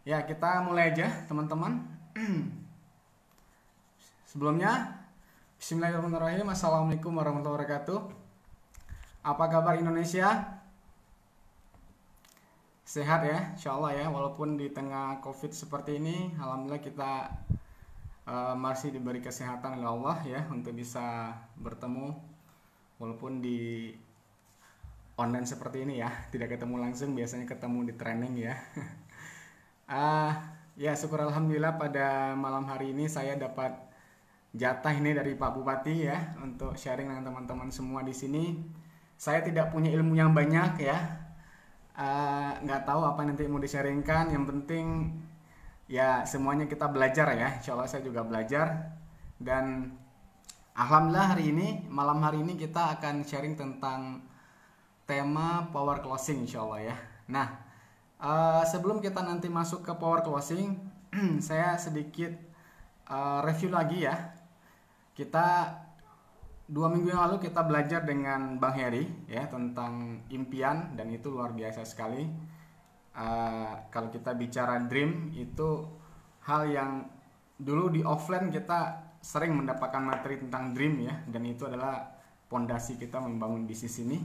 Ya, kita mulai aja, teman-teman. Sebelumnya, Bismillahirrahmanirrahim. Assalamualaikum warahmatullahi wabarakatuh. Apa kabar Indonesia? Sehat ya, insya Allah ya. Walaupun di tengah COVID seperti ini, alhamdulillah kita masih diberi kesehatan oleh Allah ya untuk bisa bertemu walaupun di online seperti ini ya, tidak ketemu langsung, biasanya ketemu di training ya. Ya syukur alhamdulillah pada malam hari ini saya dapat jatah ini dari Pak Bupati ya untuk sharing dengan teman-teman semua di sini. Saya tidak punya ilmu yang banyak ya, nggak tahu apa nanti mau di-sharingkan. Yang penting ya semuanya kita belajar ya. Insya Allah saya juga belajar dan alhamdulillah malam hari ini kita akan sharing tentang tema power closing insya Allah ya. Nah, sebelum kita nanti masuk ke power closing, saya sedikit review lagi ya. Kita 2 minggu yang lalu kita belajar dengan Bang Heri ya tentang impian dan itu luar biasa sekali. Kalau kita bicara dream itu hal yang dulu di offline kita sering mendapatkan materi tentang dream ya, dan itu adalah pondasi kita membangun bisnis ini.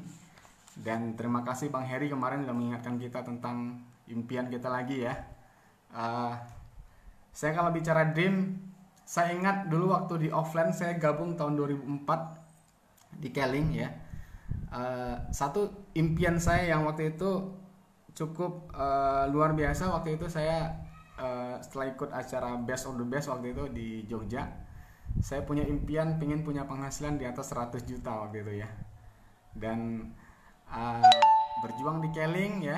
Dan terima kasih Bang Heri kemarin sudah mengingatkan kita tentang impian kita lagi ya. Saya kalau bicara dream, saya ingat dulu waktu di offline saya gabung tahun 2004 di Keling ya. Satu impian saya yang waktu itu cukup luar biasa. Waktu itu saya setelah ikut acara Best of the Best waktu itu di Jogja, saya punya impian pengen punya penghasilan di atas 100 juta waktu itu ya. Dan berjuang di Keling ya,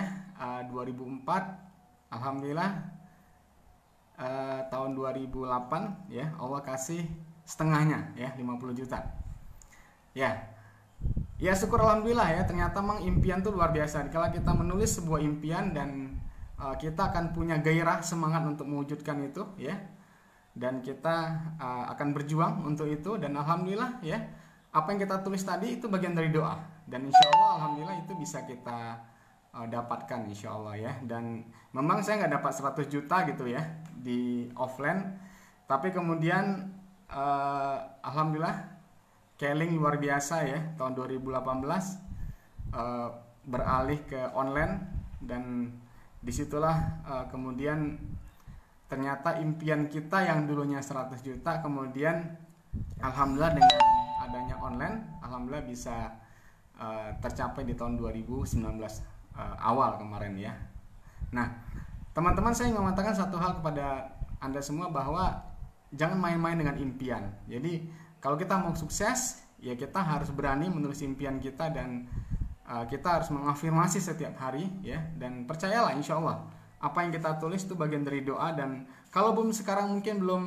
2004 alhamdulillah tahun 2008 ya Allah kasih setengahnya ya 50 juta ya syukur alhamdulillah ya. Ternyata memang impian tuh luar biasa. Kalau kita menulis sebuah impian dan kita akan punya gairah semangat untuk mewujudkan itu ya, dan kita akan berjuang untuk itu. Dan alhamdulillah ya, apa yang kita tulis tadi itu bagian dari doa, dan insya Allah alhamdulillah itu bisa kita dapatkan insya Allah ya. Dan memang saya nggak dapat 100 juta gitu ya di offline, tapi kemudian alhamdulillah Keling luar biasa ya tahun 2018 beralih ke online, dan disitulah kemudian ternyata impian kita yang dulunya 100 juta kemudian alhamdulillah dengan adanya online alhamdulillah bisa tercapai di tahun 2019 awal kemarin ya. Nah teman-teman, saya ingin mengatakan satu hal kepada Anda semua bahwa jangan main-main dengan impian. Jadi kalau kita mau sukses ya kita harus berani menulis impian kita, dan kita harus mengafirmasi setiap hari ya. Dan percayalah insya Allah apa yang kita tulis itu bagian dari doa, dan kalau belum sekarang mungkin belum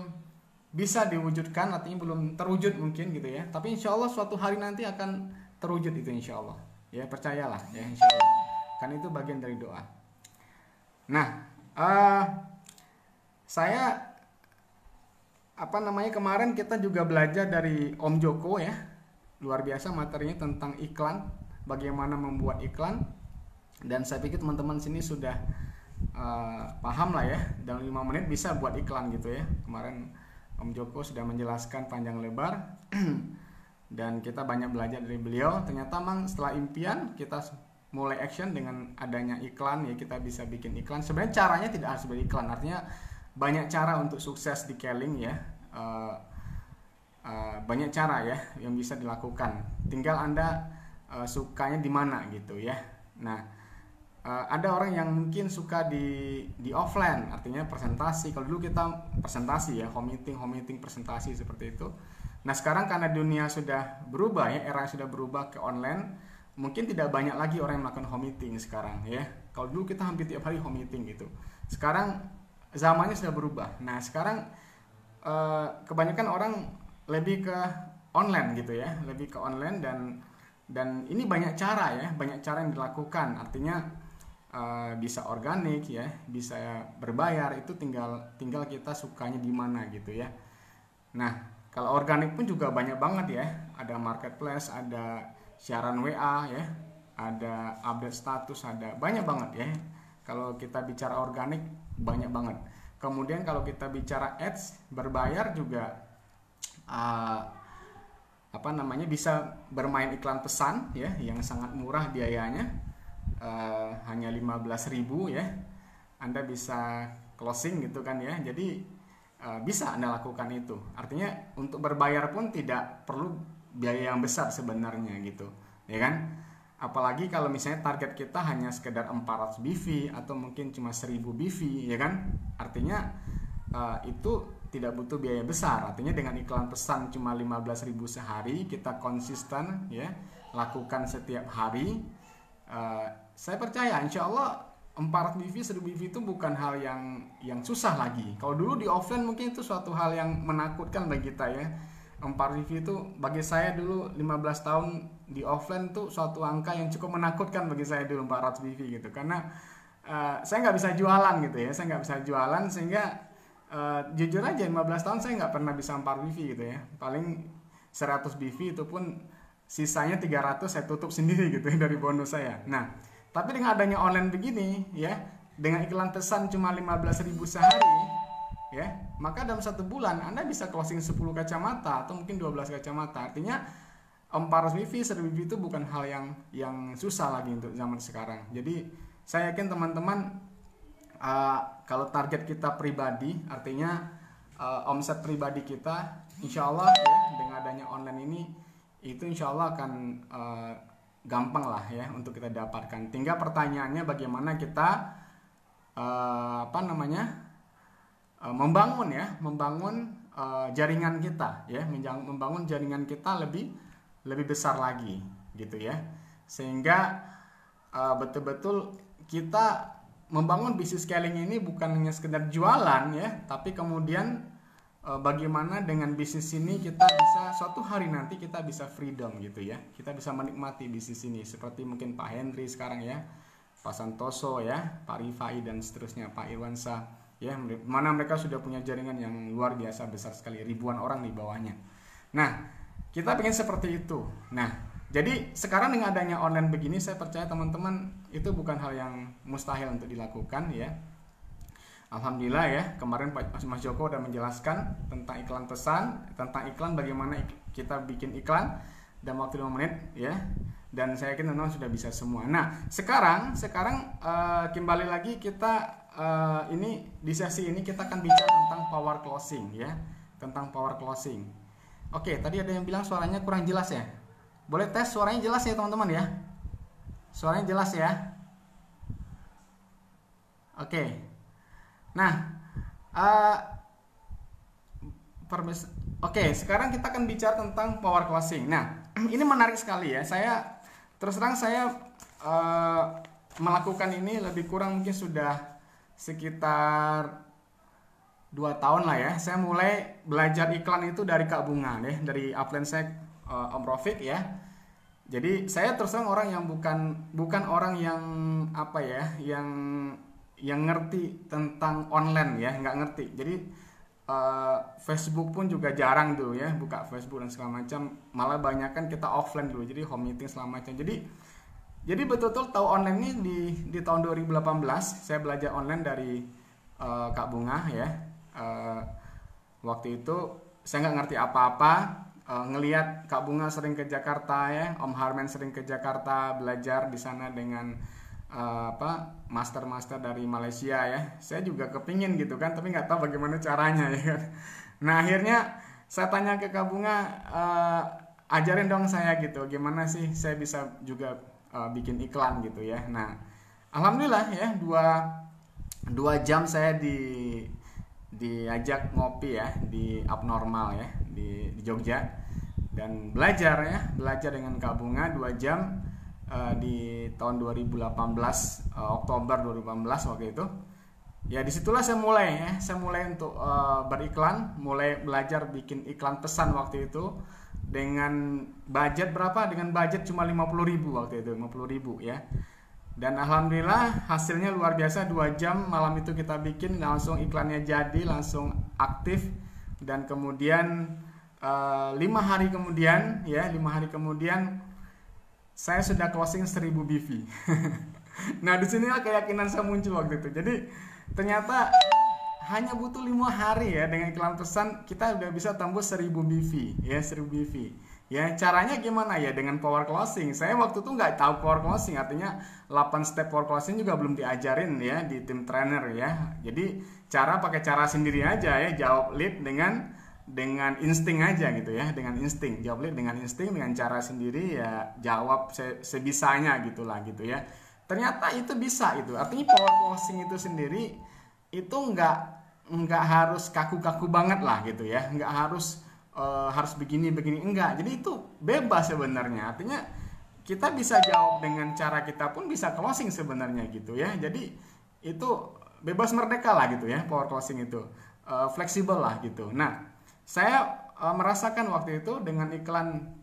bisa diwujudkan, artinya belum terwujud mungkin gitu ya, tapi insya Allah suatu hari nanti akan terwujud itu insya Allah ya. Percayalah ya insya Allah, kan itu bagian dari doa. Nah saya kemarin kita juga belajar dari Om Joko ya, luar biasa materinya tentang iklan, bagaimana membuat iklan, dan saya pikir teman-teman sini sudah paham lah ya, dalam 5 menit bisa buat iklan gitu ya. Kemarin Om Joko sudah menjelaskan panjang lebar dan kita banyak belajar dari beliau. Ternyata memang setelah impian kita mulai action dengan adanya iklan ya, kita bisa bikin iklan. Sebenarnya caranya tidak harus beriklan, artinya banyak cara untuk sukses di Keling ya. Banyak cara ya yang bisa dilakukan, tinggal Anda sukanya di mana gitu ya. Nah ada orang yang mungkin suka di offline, artinya presentasi. Kalau dulu kita presentasi ya, home meeting presentasi seperti itu. Nah sekarang karena dunia sudah berubah ya, era sudah berubah ke online, mungkin tidak banyak lagi orang yang melakukan home meeting sekarang ya. Kalau dulu kita hampir tiap hari home meeting gitu, sekarang zamannya sudah berubah. Nah sekarang kebanyakan orang lebih ke online gitu ya, lebih ke online, dan ini banyak cara ya, banyak cara yang dilakukan. Artinya bisa organik ya, bisa berbayar, itu tinggal kita sukanya di mana gitu ya. Nah kalau organik pun juga banyak banget ya, ada marketplace, ada siaran WA ya, ada update status, ada banyak banget ya. Kalau kita bicara organik banyak banget. Kemudian kalau kita bicara ads berbayar juga, uh, apa namanya, bisa bermain iklan pesan ya, yang sangat murah biayanya, hanya 15.000 ya. Anda bisa closing gitu kan ya. Jadi bisa Anda lakukan itu. Artinya untuk berbayar pun tidak perlu biaya yang besar sebenarnya gitu, ya kan? Apalagi kalau misalnya target kita hanya sekedar 400 BV atau mungkin cuma 1000 BV, ya kan? Artinya itu tidak butuh biaya besar. Artinya dengan iklan pesan cuma 15.000 sehari, kita konsisten ya, lakukan setiap hari. Saya percaya insya Allah 400 BV, 1000 BV itu bukan hal yang susah lagi. Kalau dulu di offline mungkin itu suatu hal yang menakutkan bagi kita ya. 400 BV itu bagi saya dulu 15 tahun di offline itu suatu angka yang cukup menakutkan bagi saya dulu, 400 BV gitu. Karena saya nggak bisa jualan gitu ya. Saya nggak bisa jualan sehingga jujur aja 15 tahun saya nggak pernah bisa 400 BV gitu ya. Paling 100 BV itu pun sisanya 300 saya tutup sendiri gitu ya dari bonus saya. Nah, tapi dengan adanya online begini ya, dengan iklan pesan cuma 15.000 sehari ya, maka dalam 1 bulan Anda bisa closing 10 kacamata atau mungkin 12 kacamata. Artinya 400 BV, 1000 BV itu bukan hal yang susah lagi untuk zaman sekarang. Jadi saya yakin teman-teman, kalau target kita pribadi, artinya omset pribadi kita, insya Allah ya, dengan adanya online ini itu insya Allah akan gampang lah ya untuk kita dapatkan. Tinggal pertanyaannya bagaimana kita membangun jaringan kita ya, membangun jaringan kita lebih besar lagi gitu ya, sehingga betul-betul kita membangun bisnis scaling ini bukan hanya sekedar jualan ya, tapi kemudian bagaimana dengan bisnis ini kita bisa suatu hari nanti kita bisa freedom gitu ya, kita bisa menikmati bisnis ini seperti mungkin Pak Henry sekarang ya, Pak Santoso ya, Pak Rifai dan seterusnya, Pak Irwansa ya, mana mereka sudah punya jaringan yang luar biasa besar sekali, ribuan orang di bawahnya. Nah, kita pengen seperti itu. Nah, jadi sekarang dengan adanya online begini, saya percaya teman-teman itu bukan hal yang mustahil untuk dilakukan ya. Alhamdulillah ya, kemarin Mas Joko udah menjelaskan tentang iklan pesan, tentang iklan bagaimana kita bikin iklan dalam waktu 5 menit ya. Dan saya yakin teman-teman sudah bisa semua. Nah, sekarang kembali lagi kita ini di sesi ini kita akan bicara tentang power closing ya, tentang power closing. Oke, tadi ada yang bilang suaranya kurang jelas ya. Boleh tes suaranya jelas ya teman-teman ya? Suaranya jelas ya? Oke. Nah, sekarang kita akan bicara tentang power closing. Nah, ini menarik sekali ya. Terus terang saya melakukan ini lebih kurang mungkin sudah sekitar 2 tahun lah ya. Saya mulai belajar iklan itu dari Kak Bunga deh, dari upline saya Om Rofik ya. Jadi saya terus terang orang yang bukan orang yang apa ya, yang ngerti tentang online ya, nggak ngerti. Jadi Facebook pun juga jarang dulu ya, buka Facebook dan segala macam. Malah banyak kan kita offline dulu, jadi home meeting segala macam. Jadi betul-betul tahu online ini di tahun 2018 saya belajar online dari Kak Bunga ya. Waktu itu saya nggak ngerti apa-apa, ngelihat Kak Bunga sering ke Jakarta ya, Om Harman sering ke Jakarta belajar di sana dengan master dari Malaysia ya. Saya juga kepingin gitu kan, tapi nggak tahu bagaimana caranya ya kan. Nah akhirnya saya tanya ke Kak Bunga, ajarin dong saya gitu, gimana sih saya bisa juga bikin iklan gitu ya. Nah alhamdulillah ya, 2 jam saya diajak ngopi ya di Abnormal ya di Jogja, dan belajar dengan Kak Bunga 2 jam di tahun 2018, Oktober 2018 waktu itu. Ya disitulah saya mulai untuk beriklan, mulai belajar bikin iklan pesan waktu itu dengan budget berapa? Dengan budget cuma 50.000 waktu itu, 50.000 ya. Dan alhamdulillah hasilnya luar biasa. 2 jam malam itu kita bikin, langsung iklannya jadi, langsung aktif. Dan kemudian 5 hari kemudian saya sudah closing 1000 BV. Nah, di sinilah keyakinan saya muncul waktu itu. Jadi ternyata hanya butuh 5 hari ya, dengan iklan pesan kita udah bisa tembus 1000 BV ya, 1000 BV. Ya, caranya gimana ya? Dengan power closing. Saya waktu itu nggak tahu power closing, artinya 8 step power closing juga belum diajarin ya di tim trainer ya. Jadi pakai cara sendiri aja ya, jawab lead dengan insting aja gitu ya, dengan insting. Jawab lead dengan insting, dengan cara sendiri ya, jawab sebisanya gitulah gitu ya. Ternyata itu bisa itu. Artinya power closing itu sendiri itu nggak harus kaku-kaku banget lah gitu ya, nggak harus begini enggak. Jadi itu bebas sebenarnya, artinya kita bisa jawab dengan cara kita pun bisa closing sebenarnya gitu ya. Jadi itu bebas merdeka lah gitu ya, power closing itu fleksibel lah gitu. Nah, saya merasakan waktu itu dengan iklan,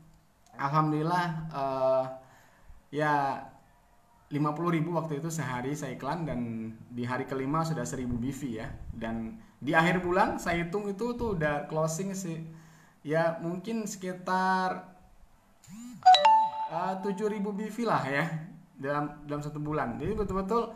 alhamdulillah ya 50.000 waktu itu sehari saya iklan, dan di hari kelima sudah 1000 BV ya. Dan di akhir bulan saya hitung itu tuh udah closing sih ya, mungkin sekitar 7.000 BV lah ya dalam satu bulan. Jadi betul-betul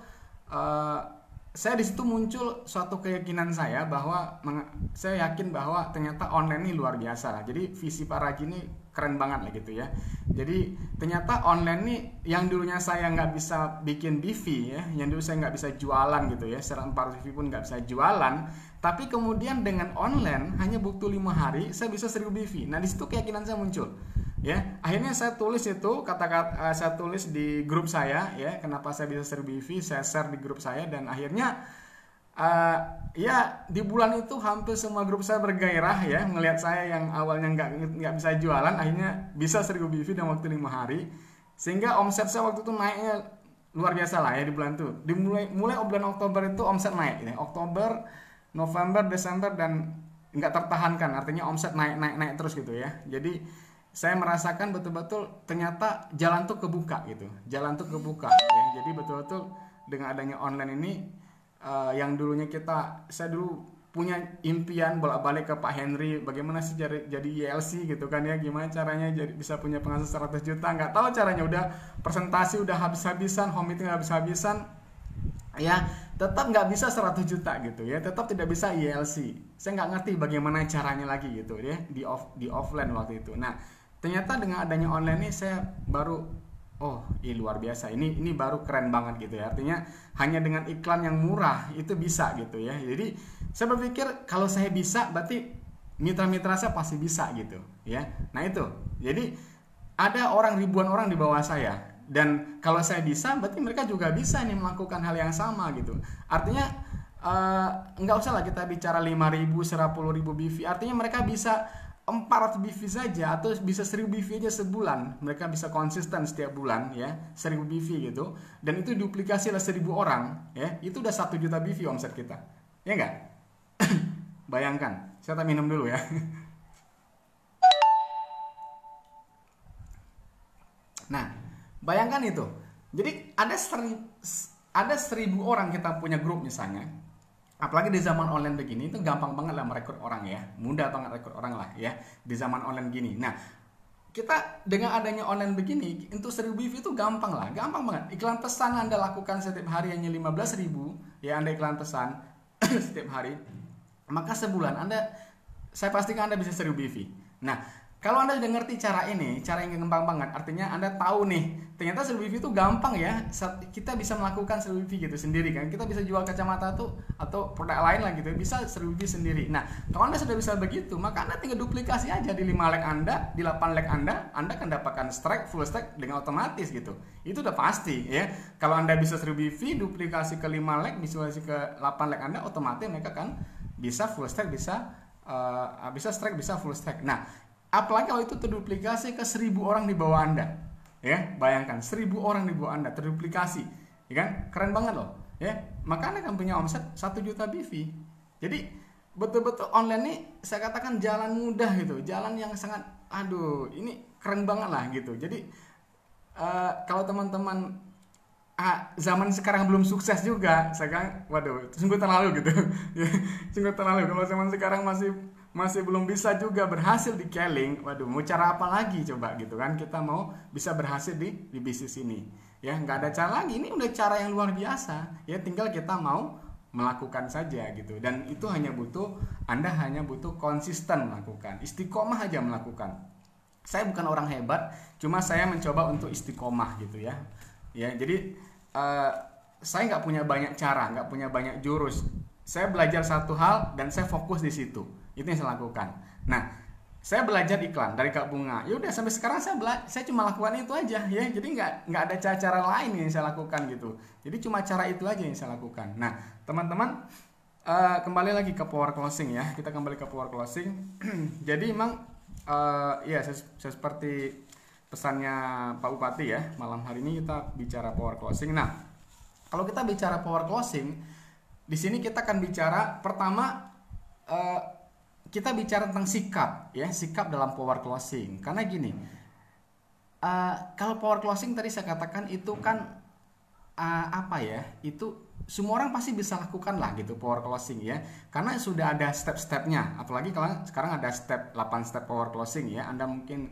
saya di situ muncul suatu keyakinan saya bahwa saya yakin bahwa ternyata online ini luar biasa lah. Jadi visi Pak Raji ini keren banget lah gitu ya. Jadi ternyata online nih, yang dulunya saya nggak bisa bikin BV ya, yang dulu saya nggak bisa jualan gitu ya, secara 400 BV pun nggak bisa jualan, tapi kemudian dengan online hanya butuh 5 hari saya bisa 1000 BV. Nah, di situ keyakinan saya muncul. Ya, akhirnya saya tulis itu kata-kata, saya tulis di grup saya ya, kenapa saya bisa 1000 BV, saya share di grup saya, dan akhirnya ya di bulan itu hampir semua grup saya bergairah ya, melihat saya yang awalnya nggak bisa jualan akhirnya bisa 1000 BV dalam waktu 5 hari, sehingga omset saya waktu itu naiknya luar biasa lah ya di bulan itu. Mulai bulan Oktober itu omset naik ya. Oktober, November, Desember, dan nggak tertahankan, artinya omset naik terus gitu ya. Jadi saya merasakan betul-betul ternyata jalan tuh kebuka gitu, jalan tuh kebuka ya. Jadi betul-betul dengan adanya online ini, yang dulunya saya dulu punya impian bolak-balik ke Pak Henry, bagaimana sih jadi YLC gitu kan ya, gimana caranya bisa punya penghasilan 100 juta, nggak tahu caranya, udah presentasi udah habis-habisan, home meeting habis-habisan ya, tetap nggak bisa 100 juta gitu ya, tetap tidak bisa YLC. Saya nggak ngerti bagaimana caranya lagi gitu ya, di offline waktu itu. Nah, ternyata dengan adanya online ini saya baru, oh ini luar biasa, ini baru keren banget gitu ya. Artinya hanya dengan iklan yang murah itu bisa gitu ya. Jadi saya berpikir kalau saya bisa, berarti mitra-mitra saya pasti bisa gitu ya. Nah itu, jadi ada ribuan orang di bawah saya, dan kalau saya bisa, berarti mereka juga bisa nih melakukan hal yang sama gitu. Artinya nggak usah lah kita bicara 5.000, 10.000 BV, artinya mereka bisa 400 BV saja, atau bisa 1000 BV aja sebulan. Mereka bisa konsisten setiap bulan ya, 1000 BV gitu, dan itu duplikasi oleh 1000 orang ya, itu udah 1 juta BV omset kita, ya enggak? Bayangkan, saya tak minum dulu ya. Nah, bayangkan itu. Jadi ada 1000 orang kita punya grup misalnya. Apalagi di zaman online begini, itu gampang banget lah merekrut orang ya, mudah banget rekrut orang lah ya di zaman online gini. Nah, kita dengan adanya online begini, untuk 1000 BV itu gampang banget. Iklan pesan Anda lakukan setiap hari hanya 15.000 ya, Anda iklan pesan setiap hari, maka sebulan saya pastikan Anda bisa 1000 BV. Nah, kalau Anda sudah ngerti cara yang gampang banget, artinya Anda tahu nih, ternyata 1000 BV itu gampang ya. Kita bisa melakukan 1000 BV gitu sendiri kan. Kita bisa jual kacamata tuh atau produk lain lah gitu, bisa 1000 BV sendiri. Nah, kalau Anda sudah bisa begitu, maka Anda tinggal duplikasi aja di 5 leg Anda, di 8 leg Anda akan dapatkan full stack dengan otomatis gitu. Itu udah pasti ya. Kalau Anda bisa 1000 BV, duplikasi ke 5 leg, duplikasi ke 8 leg Anda, otomatis mereka kan bisa full stack, bisa strike, bisa full stack. Nah, apalagi kalau itu terduplikasi ke 1000 orang di bawah Anda. Ya, bayangkan 1000 orang di bawah Anda terduplikasi, ya kan? Keren banget loh, ya. Maka Anda akan punya omset 1 juta BV. Jadi betul-betul online nih saya katakan jalan mudah gitu, jalan yang sangat, ini keren banget lah gitu. Jadi kalau teman-teman zaman sekarang belum sukses juga, sekarang sungguh terlalu gitu. Sungguh terlalu kalau zaman sekarang masih belum bisa juga berhasil di Keling, mau cara apa lagi coba gitu kan, kita mau bisa berhasil di bisnis ini ya, nggak ada cara lagi, ini udah cara yang luar biasa ya, tinggal kita mau melakukan saja gitu. Dan itu Anda hanya butuh konsisten melakukan, istiqomah aja melakukan. Saya bukan orang hebat, cuma saya mencoba untuk istiqomah gitu ya. Ya, jadi saya nggak punya banyak cara, nggak punya banyak jurus. Saya belajar satu hal dan saya fokus di situ. Itu yang saya lakukan. Nah, saya belajar iklan dari Kak Bunga. Ya udah, sampai sekarang saya cuma lakukan itu aja ya. Jadi nggak ada cara-cara lain yang saya lakukan gitu. Jadi cuma cara itu aja yang saya lakukan. Nah, teman-teman, kembali lagi ke power closing ya. Kita kembali ke power closing. Jadi memang ya seperti pesannya Pak Bupati ya. Malam hari ini kita bicara power closing. Nah, kalau kita bicara power closing, di sini kita akan bicara pertama, kita bicara tentang sikap ya, sikap dalam power closing. Karena gini, kalau power closing tadi saya katakan itu kan apa ya, itu semua orang pasti bisa lakukan lah gitu, power closing ya, karena sudah ada step-stepnya. Apalagi kalau sekarang ada 8 step power closing ya, Anda mungkin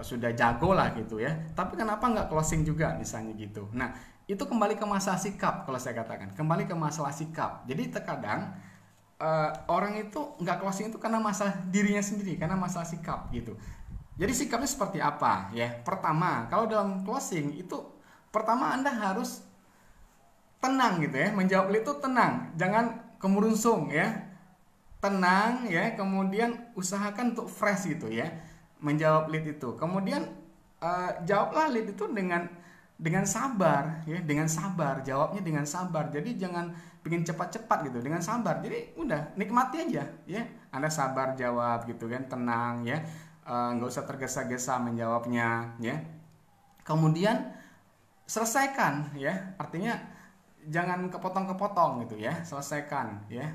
sudah jago lah gitu ya, tapi kenapa nggak closing juga misalnya gitu. Nah, itu kembali ke masalah sikap. Kalau saya katakan kembali ke masalah sikap. Jadi terkadang orang itu nggak closing itu karena masalah dirinya sendiri, karena masalah sikap gitu. Jadi sikapnya seperti apa ya? Pertama, kalau dalam closing itu pertama Anda harus tenang gitu ya, menjawab lead itu tenang, jangan kemurunsung ya, tenang ya. Kemudian usahakan untuk fresh gitu ya, menjawab lead itu. Kemudian jawablah lead itu dengan sabar ya, dengan sabar, jawabnya dengan sabar. Jadi jangan pengen cepat-cepat gitu, dengan sabar. Jadi udah nikmati aja ya, Anda sabar jawab gitu kan, tenang ya, nggak usah tergesa-gesa menjawabnya ya. Kemudian selesaikan ya, artinya jangan kepotong-kepotong gitu ya, selesaikan ya.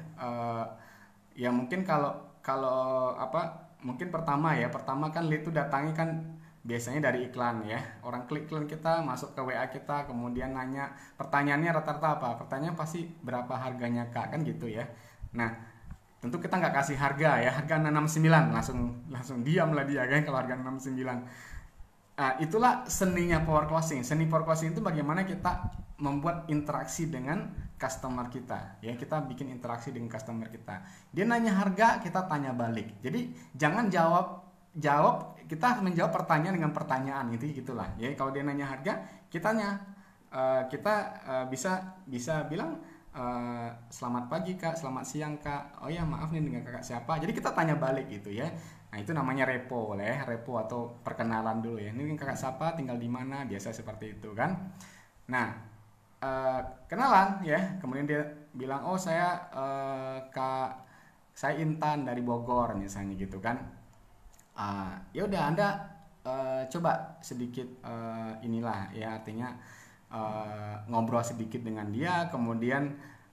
Ya mungkin kalau apa, mungkin pertama kan lead itu datangi kan biasanya dari iklan ya, orang klik iklan kita, masuk ke WA kita, kemudian nanya, pertanyaannya rata-rata apa? Pertanyaan pasti berapa harganya Kak, kan gitu ya. Nah, tentu kita nggak kasih harga ya, harga 69, langsung diam lah dia kan kalau harga 69. Itulah seninya power closing. Seni power closing itu bagaimana kita membuat interaksi dengan customer kita ya, kita bikin interaksi dengan customer kita. Dia nanya harga, kita tanya balik. Jadi jangan jawab, kita menjawab pertanyaan dengan pertanyaan gitulah ya. Kalau dia nanya harga, kita bisa bilang selamat pagi Kak, selamat siang Kak, oh ya maaf nih dengan kakak siapa. Jadi kita tanya balik gitu ya. Nah, itu namanya repo atau perkenalan dulu ya. Ini kakak siapa, tinggal di mana, biasa seperti itu kan. Nah, kenalan ya, kemudian dia bilang, oh saya Kak, saya Intan dari Bogor misalnya gitu kan. Ya udah, Anda coba sedikit inilah ya, artinya ngobrol sedikit dengan dia, kemudian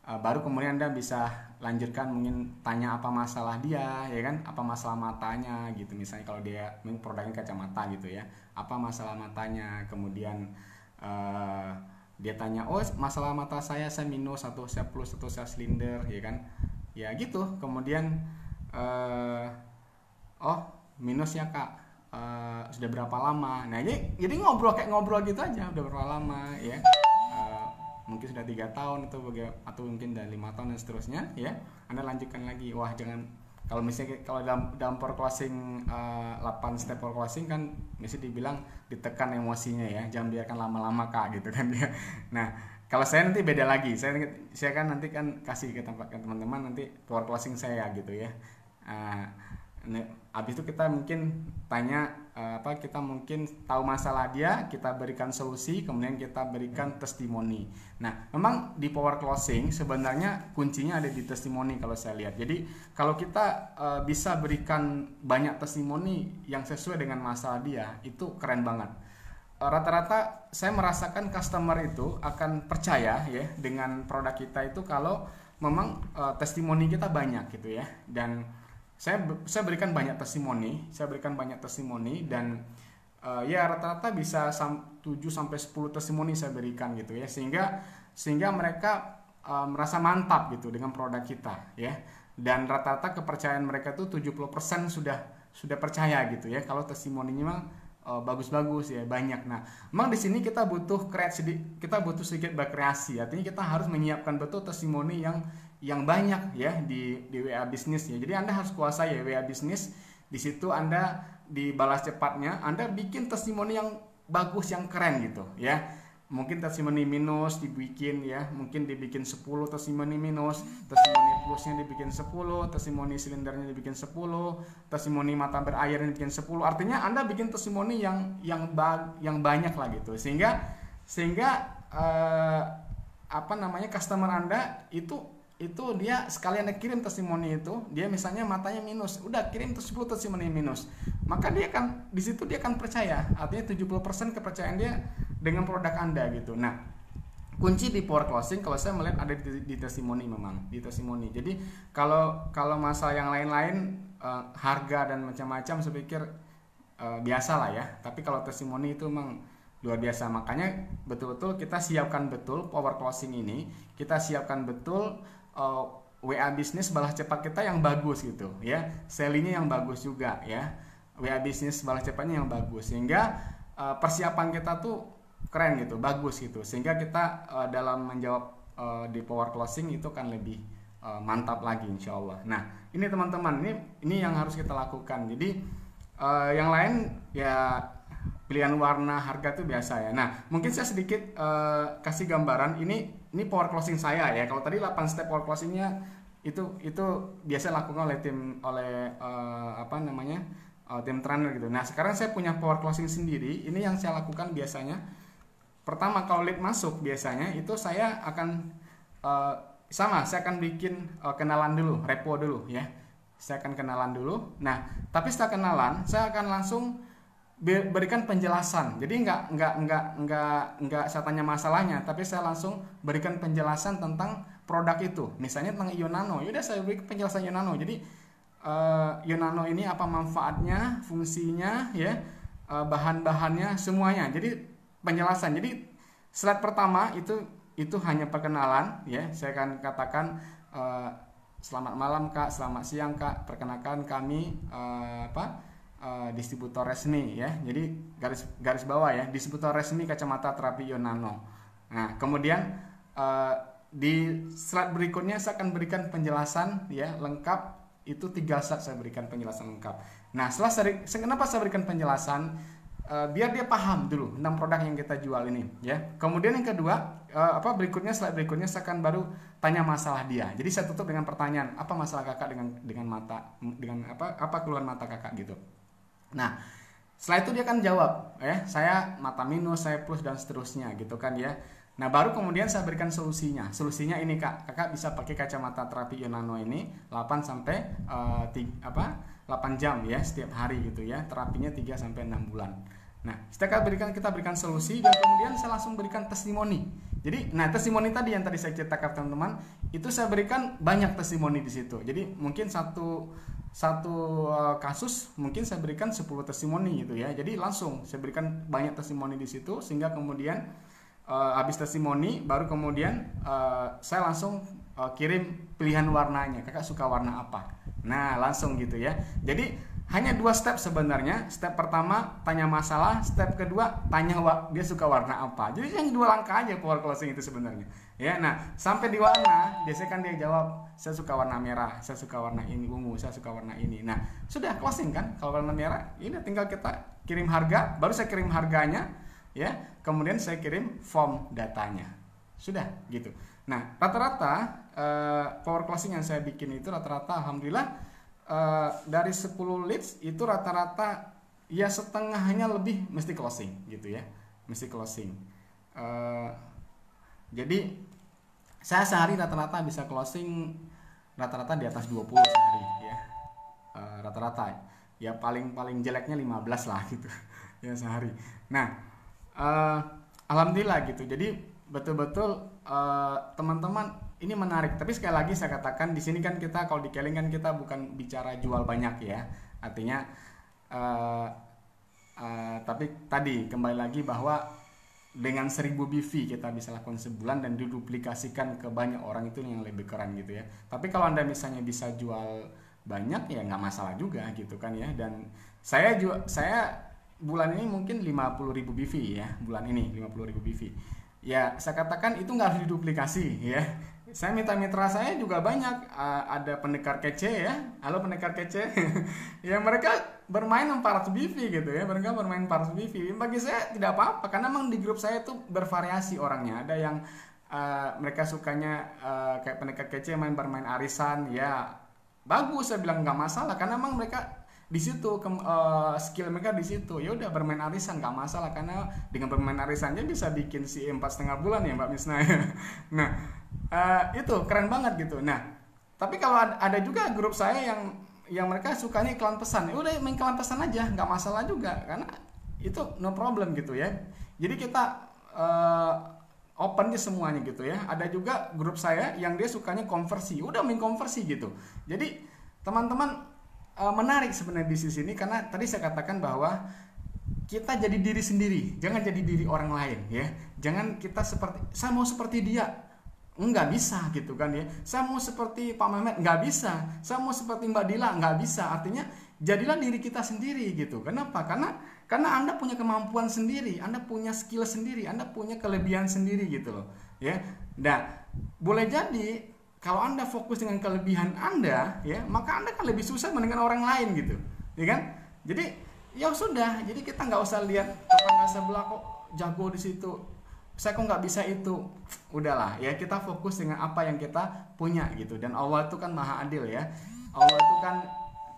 baru kemudian Anda bisa lanjutkan, mungkin tanya apa masalah dia ya kan, apa masalah matanya gitu misalnya, kalau dia produknya kacamata gitu ya, apa masalah matanya. Kemudian dia tanya, oh masalah mata saya minus atau saya plus atau saya silinder ya kan, ya gitu. Kemudian oh minus ya Kak, sudah berapa lama. Nah jadi ngobrol gitu aja, udah berapa lama ya, mungkin sudah 3 tahun atau mungkin udah 5 tahun dan seterusnya ya. Anda lanjutkan lagi. Wah, jangan, kalau misalnya kalau dalam power closing 8 step power closing kan mesti dibilang ditekan emosinya ya, jangan biarkan lama-lama Kak gitu kan ya. Nah, kalau saya nanti beda lagi, saya kan nanti kan kasih ke teman-teman nanti power closing saya gitu ya. Habis itu kita mungkin tanya kita mungkin tahu masalah dia, kita berikan solusi, kemudian kita berikan testimoni. Nah, memang di power closing sebenarnya kuncinya ada di testimoni kalau saya lihat. Jadi kalau kita bisa berikan banyak testimoni yang sesuai dengan masalah dia, itu keren banget. Rata-rata saya merasakan customer itu akan percaya ya dengan produk kita itu kalau memang testimoni kita banyak gitu ya. Dan saya berikan banyak testimoni, dan ya rata-rata bisa 7-10 testimoni saya berikan gitu ya, sehingga mereka merasa mantap gitu dengan produk kita ya. Dan rata-rata kepercayaan mereka tuh 70% sudah percaya gitu ya kalau testimoninya bagus-bagus ya, banyak. Nah, memang di sini kita butuh kita butuh sedikit berkreasi. Artinya kita harus menyiapkan betul testimoni yang banyak ya di WA bisnis ya. Jadi Anda harus kuasai ya WA bisnis. Di situ Anda di balas cepatnya Anda bikin testimoni yang bagus, yang keren gitu ya. Mungkin testimoni minus dibikin ya, mungkin dibikin 10 testimoni minus, testimoni plusnya dibikin 10, testimoni silindernya dibikin 10, testimoni mata berairnya dibikin 10. Artinya Anda bikin testimoni yang banyak lah gitu. Sehingga customer Anda itu dia sekalian kirim testimoni itu, dia misalnya matanya minus, udah kirim 10 testimoni minus, maka dia kan di situ dia akan percaya. Artinya 70% kepercayaan dia dengan produk Anda gitu. Nah, kunci di power closing kalau saya melihat ada di testimoni, memang di testimoni. Jadi kalau masalah yang lain-lain harga dan macam-macam saya pikir biasa lah ya. Tapi kalau testimoni itu memang luar biasa. Makanya betul-betul kita siapkan betul power closing ini, kita siapkan betul WA bisnis balas cepat kita yang bagus gitu ya, sellingnya yang bagus juga ya, WA bisnis balas cepatnya yang bagus, sehingga persiapan kita tuh keren gitu, bagus gitu, sehingga kita dalam menjawab di power closing itu kan lebih mantap lagi insya Allah. Nah ini teman-teman, ini yang harus kita lakukan. Jadi yang lain ya pilihan warna, harga itu biasa ya. Nah mungkin saya sedikit kasih gambaran. Ini power closing saya ya. Kalau tadi 8 step power closingnya itu biasa lakukan oleh tim tim trainer gitu. Nah sekarang saya punya power closing sendiri. Ini yang saya lakukan biasanya. Pertama kalau lead masuk biasanya itu saya akan saya akan bikin kenalan dulu, repo dulu ya. Saya akan kenalan dulu. Nah tapi setelah kenalan saya akan langsung berikan penjelasan. Jadi nggak saya tanya masalahnya, tapi saya langsung berikan penjelasan tentang produk itu. Misalnya tentang Ionano, yaudah saya berikan penjelasan Ionano. Jadi Ionano ini apa manfaatnya, fungsinya, ya, bahan-bahannya, semuanya. Jadi penjelasan. Jadi slide pertama itu hanya perkenalan, ya. Saya akan katakan selamat malam Kak, selamat siang Kak. Perkenalkan kami distributor resmi ya. Jadi garis bawah ya, distributor resmi kacamata terapi Ionano. Nah, kemudian di slide berikutnya saya akan berikan penjelasan ya lengkap. Itu 3 slide saya berikan penjelasan lengkap. Nah, kenapa saya berikan penjelasan? Biar dia paham dulu tentang produk yang kita jual ini ya. Kemudian yang kedua, slide berikutnya saya akan baru tanya masalah dia. Jadi saya tutup dengan pertanyaan, apa masalah Kakak dengan mata, dengan apa keluhan mata Kakak gitu. Nah, setelah itu dia akan jawab ya, saya mata minus, saya plus dan seterusnya gitu kan ya. Nah, baru kemudian saya berikan solusinya. Solusinya ini Kak, Kakak bisa pakai kacamata terapi Ionano ini 8 sampai 8 jam ya setiap hari gitu ya. Terapinya 3 sampai 6 bulan. Nah, setelah kita berikan solusi dan kemudian saya langsung berikan testimoni. Jadi, nah testimoni tadi yang tadi saya ceritakan teman-teman, itu saya berikan banyak testimoni di situ. Jadi, mungkin satu kasus mungkin saya berikan 10 testimoni gitu ya. Jadi langsung saya berikan banyak testimoni di situ, sehingga kemudian habis testimoni baru kemudian saya langsung kirim pilihan warnanya. Kakak suka warna apa? Nah, langsung gitu ya. Jadi hanya 2 step sebenarnya. Step pertama tanya masalah, step kedua tanya dia suka warna apa. Jadi yang 2 langkah aja power closing itu sebenarnya. Ya, nah sampai di warna biasanya kan dia jawab saya suka warna merah, saya suka warna ini ungu, saya suka warna ini. Nah sudah closing kan. Kalau warna merah ini tinggal kita kirim harga, baru saya kirim harganya ya, kemudian saya kirim form datanya, sudah gitu. Nah rata-rata power closing yang saya bikin itu rata-rata alhamdulillah dari 10 leads itu rata-rata ya setengahnya lebih mesti closing gitu ya, mesti closing. Jadi saya sehari rata-rata bisa closing rata-rata di atas 20 sehari ya. Rata-rata ya paling jeleknya 15 lah gitu ya sehari. Nah, alhamdulillah gitu. Jadi betul-betul teman-teman ini menarik. Tapi sekali lagi saya katakan di sini kan kita kalau di Keling kan kita bukan bicara jual banyak ya. Artinya tapi tadi kembali lagi bahwa dengan 1000 BV kita bisa lakukan sebulan dan diduplikasikan ke banyak orang, itu yang lebih keren gitu ya. Tapi kalau Anda misalnya bisa jual banyak ya nggak masalah juga gitu kan ya. Dan saya bulan ini mungkin 50.000 BV ya, bulan ini 50.000 BV. Ya, saya katakan itu nggak harus diduplikasi ya. Saya minta mitra saya juga banyak, ada pendekar kece ya, halo pendekar kece, ya mereka bermain 400 BV gitu ya, mereka bermain 400 BV. Bagi saya tidak apa-apa, karena memang di grup saya itu bervariasi orangnya. Ada yang mereka sukanya kayak pendekar kece bermain arisan, ya bagus, saya bilang nggak masalah, karena memang mereka di situ skill mereka di situ. Ya udah, bermain arisan nggak masalah, karena dengan bermain arisannya bisa bikin si 4,5 bulan ya Mbak Misna. Nah, itu keren banget gitu. Nah, tapi kalau ada juga grup saya yang mereka sukanya iklan pesan, ya udah main iklan pesan aja, nggak masalah juga, karena itu no problem gitu ya. Jadi kita open ke semuanya gitu ya. Ada juga grup saya yang dia sukanya konversi, udah main konversi gitu. Jadi teman-teman, menarik sebenarnya di sini, karena tadi saya katakan bahwa kita jadi diri sendiri, jangan jadi diri orang lain ya. Jangan kita seperti, saya mau seperti dia, nggak bisa gitu kan ya. Saya mau seperti Pak Mehmet, nggak bisa. Saya mau seperti Mbak Dila, nggak bisa. Artinya jadilah diri kita sendiri gitu. Kenapa? Karena Anda punya kemampuan sendiri, Anda punya skill sendiri, Anda punya kelebihan sendiri gitu loh ya. Nah, boleh jadi kalau Anda fokus dengan kelebihan Anda ya, maka Anda kan lebih susah dengan orang lain gitu, ya kan? Jadi ya sudah, jadi kita nggak usah lihat tetangga sebelah kok jago di situ, saya kok nggak bisa itu. Udahlah ya, kita fokus dengan apa yang kita punya gitu. Dan Allah itu kan maha adil ya. Allah itu kan,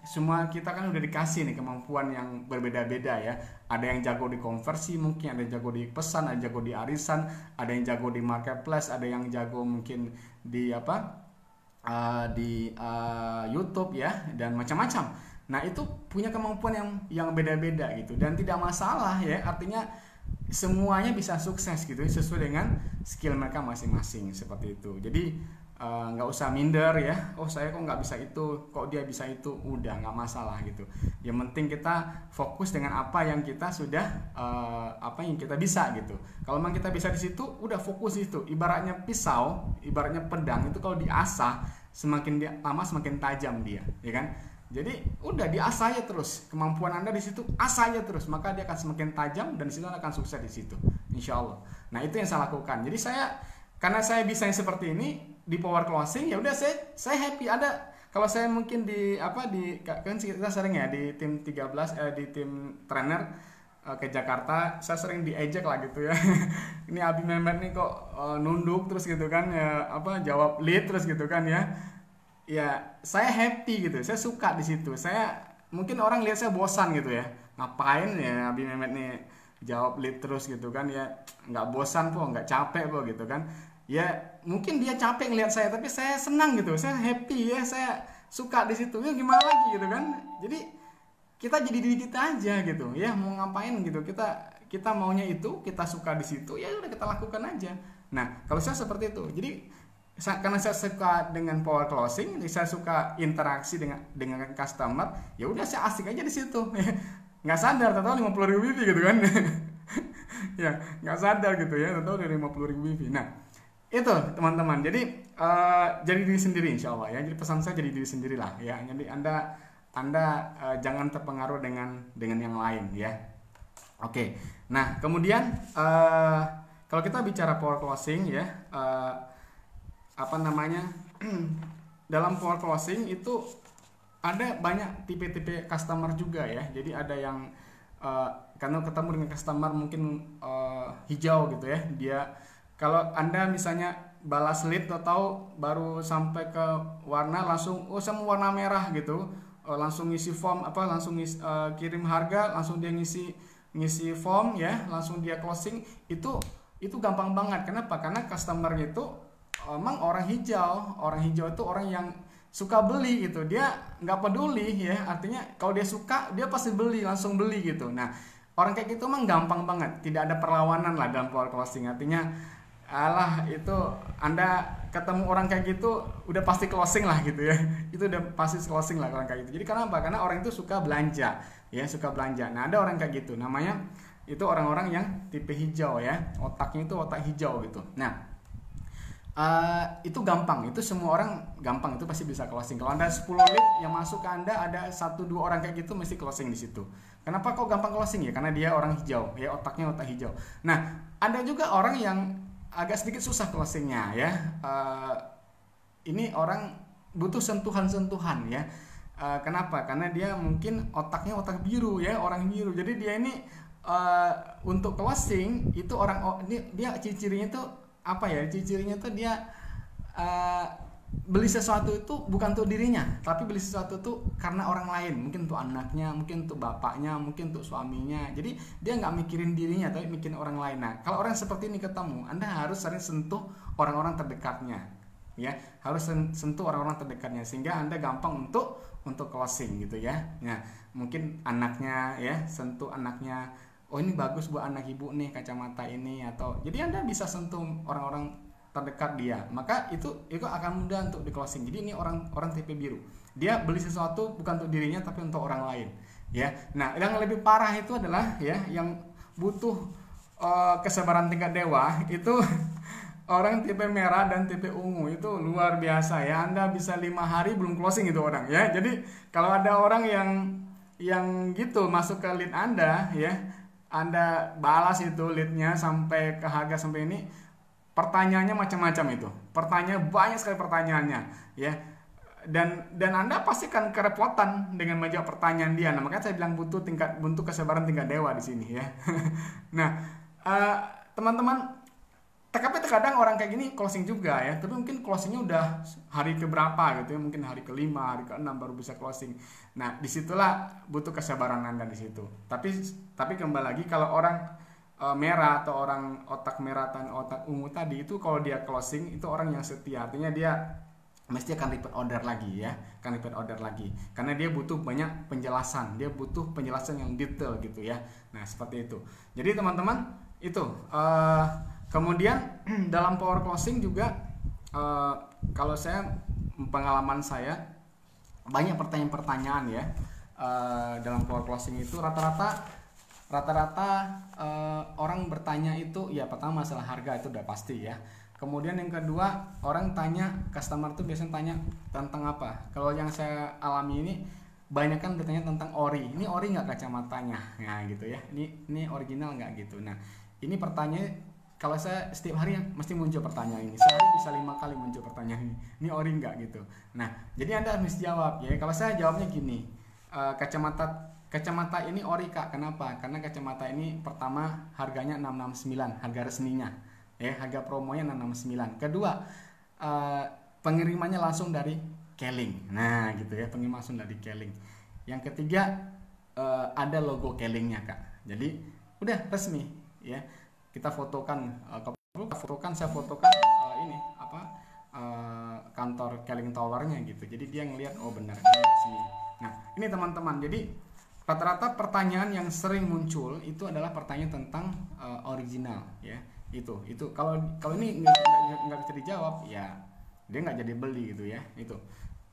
semua kita kan udah dikasih nih kemampuan yang berbeda-beda ya. Ada yang jago di konversi, mungkin ada yang jago di pesan, ada yang jago di arisan, ada yang jago di marketplace, ada yang jago mungkin di YouTube ya, dan macam-macam. Nah, itu punya kemampuan yang beda-beda gitu, dan tidak masalah ya. Artinya semuanya bisa sukses gitu sesuai dengan skill mereka masing-masing, seperti itu. Jadi nggak usah minder ya, oh saya kok nggak bisa itu, kok dia bisa itu, udah nggak masalah gitu. Yang penting kita fokus dengan apa yang kita sudah apa yang kita bisa gitu. Kalau memang kita bisa di situ, udah fokus itu. Ibaratnya pisau, ibaratnya pedang itu kalau diasah, semakin lama semakin tajam dia, ya kan? Jadi udah diasah aja terus, kemampuan Anda di situ asah aja terus, maka dia akan semakin tajam dan di situ akan sukses di situ, insya Allah. Nah, itu yang saya lakukan. Jadi karena saya bisa yang seperti ini di power closing, ya udah saya happy. Ada kalau saya mungkin kan kita sering ya di tim 13 di tim trainer ke Jakarta, saya sering diejek lah gitu ya. Ini Abi Mehmet nih kok nunduk terus gitu kan ya, jawab lead terus gitu kan ya. Ya, saya happy gitu, saya suka di situ. Saya mungkin orang lihat saya bosan gitu ya, ngapain ya Abi Mehmet nih jawab lead terus gitu kan ya, nggak bosan kok, nggak capek kok gitu kan. Ya mungkin dia capek ngelihat saya, tapi saya senang gitu, saya happy ya, saya suka di situ. Ya gimana lagi gitu kan. Jadi kita jadi diri kita aja gitu ya, mau ngapain gitu, kita maunya itu, kita suka di situ, ya udah kita lakukan aja. Nah, kalau saya seperti itu. Jadi karena saya suka dengan power closing, saya suka interaksi dengan customer, ya udah saya asik aja di situ. Nggak sadar tahu 50.000 BV gitu kan. Ya nggak sadar gitu ya, tahu dari 50.000 BV. Nah, itu teman-teman. Jadi jadi diri sendiri insya Allah ya. Jadi pesan saya, jadi diri sendiri lah ya. Jadi anda jangan terpengaruh dengan yang lain ya. Oke. Nah, kemudian kalau kita bicara power closing ya, dalam power closing itu ada banyak tipe-tipe customer juga ya. Jadi ada yang karena ketemu dengan customer mungkin hijau gitu ya, dia kalau Anda misalnya balas lead atau baru sampai ke warna langsung, oh saya mau warna merah gitu, langsung ngisi form langsung kirim harga, langsung dia ngisi form ya, langsung dia closing, itu gampang banget. Kenapa? Karena customer itu emang orang hijau itu orang yang suka beli gitu, dia nggak peduli ya, artinya kalau dia suka dia pasti beli, langsung beli gitu. Nah, orang kayak gitu emang gampang banget, tidak ada perlawanan lah dalam power closing. Artinya itu Anda ketemu orang kayak gitu udah pasti closing lah gitu ya. Itu udah pasti closing lah orang kayak gitu. Jadi kenapa? Karena orang itu suka belanja ya, suka belanja. Nah, ada orang kayak gitu, namanya itu orang-orang yang tipe hijau ya, otaknya itu otak hijau gitu. Nah, Itu gampang, itu semua orang gampang, itu pasti bisa closing. Kalau Anda 10 lead yang masuk ke Anda, ada 1-2 orang kayak gitu mesti closing di situ. Kenapa kok gampang closing ya? Karena dia orang hijau, ya otaknya otak hijau. Nah, ada juga orang yang agak sedikit susah closingnya ya. Ini orang butuh sentuhan-sentuhan ya. Kenapa? Karena dia mungkin otaknya otak biru ya, orang biru. Jadi dia ini untuk closing itu dia ciri-cirinya tuh apa ya? Ciri-cirinya tuh dia uh, beli sesuatu itu bukan untuk dirinya, tapi beli sesuatu itu karena orang lain, mungkin untuk anaknya, mungkin untuk bapaknya, mungkin untuk suaminya. Jadi dia nggak mikirin dirinya, tapi mikirin orang lain. Nah, kalau orang seperti ini ketemu, Anda harus sering sentuh orang-orang terdekatnya, ya, harus sentuh orang-orang terdekatnya sehingga Anda gampang untuk closing gitu ya. Nah, mungkin anaknya ya, sentuh anaknya. Oh, ini bagus buat anak ibu nih kacamata ini, atau jadi Anda bisa sentuh orang-orang terdekat dia, maka itu akan mudah untuk di closing. Jadi ini orang tipe biru, dia beli sesuatu bukan untuk dirinya tapi untuk orang lain ya. Nah, yang lebih parah itu adalah ya yang butuh kesabaran tingkat dewa itu orang tipe merah dan tipe ungu. Itu luar biasa ya, Anda bisa 5 hari belum closing itu orang ya. Jadi kalau ada orang yang gitu masuk ke lead Anda ya, Anda balas itu leadnya sampai ke harga sampai ini, pertanyaannya macam-macam itu. Pertanyaan banyak sekali pertanyaannya, ya. Dan Anda pasti kan kerepotan dengan menjawab pertanyaan dia. Nah, makanya saya bilang butuh kesabaran tingkat dewa di sini ya. Nah, teman-teman, tapi terkadang orang kayak gini closing juga ya, tapi mungkin closingnya udah hari keberapa gitu ya, mungkin hari ke-5, hari ke-6 baru bisa closing. Nah, disitulah butuh kesabaran Anda di situ. Tapi kembali lagi, kalau orang merah atau orang otak merah dan otak ungu tadi itu, kalau dia closing itu orang yang setia, artinya dia mesti akan repeat order lagi ya, akan repeat order lagi karena dia butuh banyak penjelasan, dia butuh penjelasan yang detail gitu ya. Nah, seperti itu. Jadi teman-teman itu kemudian dalam power closing juga kalau saya, pengalaman saya banyak pertanyaan-pertanyaan ya dalam power closing itu rata-rata orang bertanya itu ya, pertama masalah harga itu udah pasti ya. Kemudian yang kedua, orang tanya, customer tuh biasanya tanya tentang apa. Kalau yang saya alami ini banyak kan bertanya tentang ori. Ini ori nggak kacamatanya? Nah gitu ya. Ini original nggak gitu. Nah, ini pertanyaan kalau saya setiap hari mesti muncul pertanyaan ini. Sehari bisa 5 kali muncul pertanyaan ini. Ini ori nggak gitu. Nah, jadi Anda harus jawab ya. Kalau saya jawabnya gini, kacamata ini ori Kak. Kenapa? Karena kacamata ini pertama harganya 669, harga resminya. Ya, harga promonya 669. Kedua, pengirimannya langsung dari Keling. Nah, gitu ya, pengiriman langsung dari Keling. Yang ketiga, ada logo Kelingnya Kak. Jadi udah resmi ya. Kita fotokan, saya fotokan ini apa kantor Keling Towernya gitu. Jadi dia ngelihat, oh benar ini resmi. Nah, ini teman-teman. Jadi rata-rata pertanyaan yang sering muncul itu adalah pertanyaan tentang original ya. Itu kalau ini nggak bisa dijawab ya, dia nggak jadi beli gitu ya. Itu.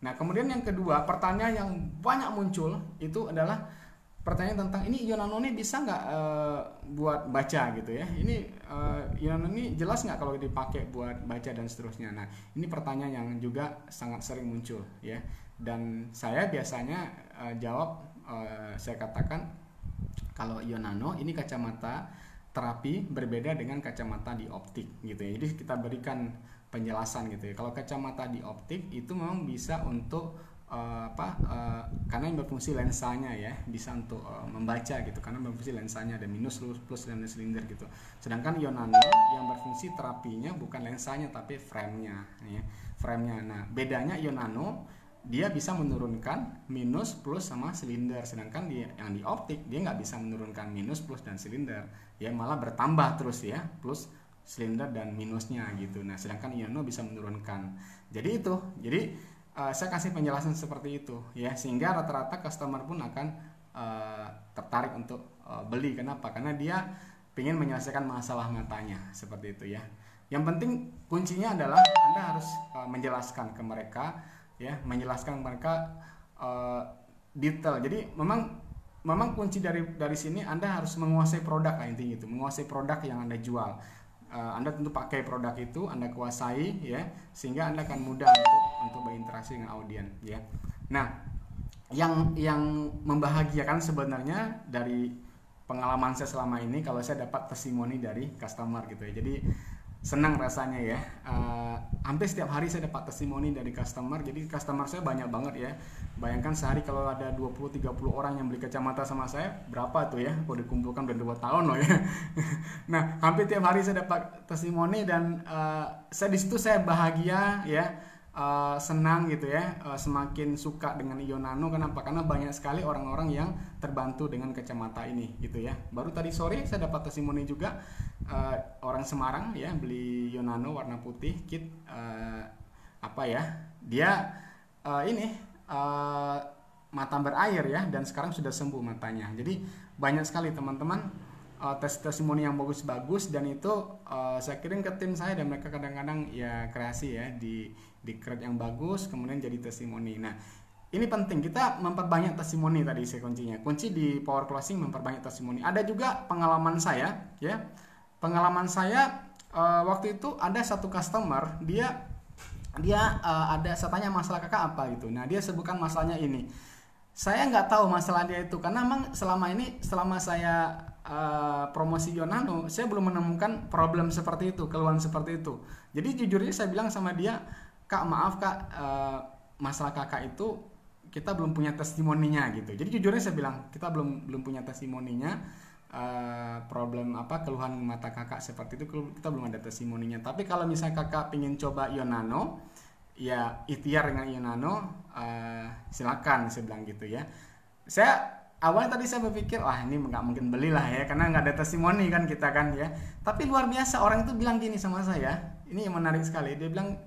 Nah, kemudian yang kedua, pertanyaan yang banyak muncul itu adalah pertanyaan tentang ini Yonano ini bisa nggak buat baca gitu ya. Ini Yonano ini jelas nggak kalau dipakai buat baca dan seterusnya. Nah, ini pertanyaan yang juga sangat sering muncul ya. Dan saya biasanya jawab, saya katakan kalau Yonano ini kacamata terapi berbeda dengan kacamata di optik gitu ya. Jadi kita berikan penjelasan gitu ya. Kalau kacamata di optik itu memang bisa untuk karena yang berfungsi lensanya ya, bisa untuk membaca gitu, karena berfungsi lensanya ada minus plus dan silinder gitu. Sedangkan Yonano yang berfungsi terapinya bukan lensanya tapi frame-nya ya, frame-nya. Nah, bedanya Yonano dia bisa menurunkan minus, plus sama silinder, sedangkan yang di optik dia nggak bisa menurunkan minus, plus dan silinder, ya malah bertambah terus ya, plus silinder dan minusnya gitu. Nah, sedangkan Yonano bisa menurunkan. Jadi saya kasih penjelasan seperti itu ya, sehingga rata-rata customer pun akan tertarik untuk beli. Kenapa? Karena dia ingin menyelesaikan masalah matanya seperti itu ya. Yang penting kuncinya adalah Anda harus menjelaskan ke mereka ya, menjelaskan mereka detail. Jadi memang kunci dari sini Anda harus menguasai produk lah, intinya itu, menguasai produk yang Anda jual. Anda tentu pakai produk itu, Anda kuasai ya, sehingga Anda akan mudah untuk berinteraksi dengan audien ya. Nah, yang membahagiakan sebenarnya dari pengalaman saya selama ini, kalau saya dapat testimoni dari customer gitu ya. Jadi senang rasanya ya. Hampir setiap hari saya dapat testimoni dari customer. Jadi customer saya banyak banget ya. Bayangkan sehari kalau ada 20-30 orang yang beli kacamata sama saya, berapa tuh ya? Kalau dikumpulkan udah 2 tahun loh ya. Nah, hampir tiap hari saya dapat testimoni dan saya di situ saya bahagia ya. Senang gitu ya, semakin suka dengan Ionano. Kenapa? Karena banyak sekali orang-orang yang terbantu dengan kacamata ini gitu ya. Baru tadi sore saya dapat testimoni juga, orang Semarang ya beli Ionano warna putih kit, apa ya, dia ini mata berair ya, dan sekarang sudah sembuh matanya. Jadi banyak sekali teman-teman testimoni yang bagus-bagus, dan itu saya kirim ke tim saya, dan mereka kadang-kadang ya kreasi ya di create yang bagus, kemudian jadi testimoni. Nah, ini penting kita memperbanyak testimoni tadi saya kuncinya. Kunci di power closing memperbanyak testimoni. Ada juga pengalaman saya ya. Pengalaman saya waktu itu ada satu customer, dia ada, saya tanya masalah kakak apa gitu. Nah, dia sebutkan masalahnya ini. Saya nggak tahu masalah dia itu, karena memang selama saya promosi Ionano, saya belum menemukan problem seperti itu, keluhan seperti itu. Jadi jujurnya saya bilang sama dia, Kak, maaf Kak, masalah kakak itu kita belum punya testimoninya gitu. Jadi jujurnya saya bilang kita belum punya testimoninya, problem apa, keluhan mata kakak seperti itu kita belum ada testimoninya. Tapi kalau misalnya kakak pengen coba Ionano, ya ikhtiar dengan Ionano, silakan, saya bilang gitu ya. Awalnya tadi saya berpikir, wah ini nggak mungkin belilah ya, karena nggak ada testimoni kan kita kan ya. Tapi luar biasa, orang itu bilang gini sama saya, ini yang menarik sekali. Dia bilang,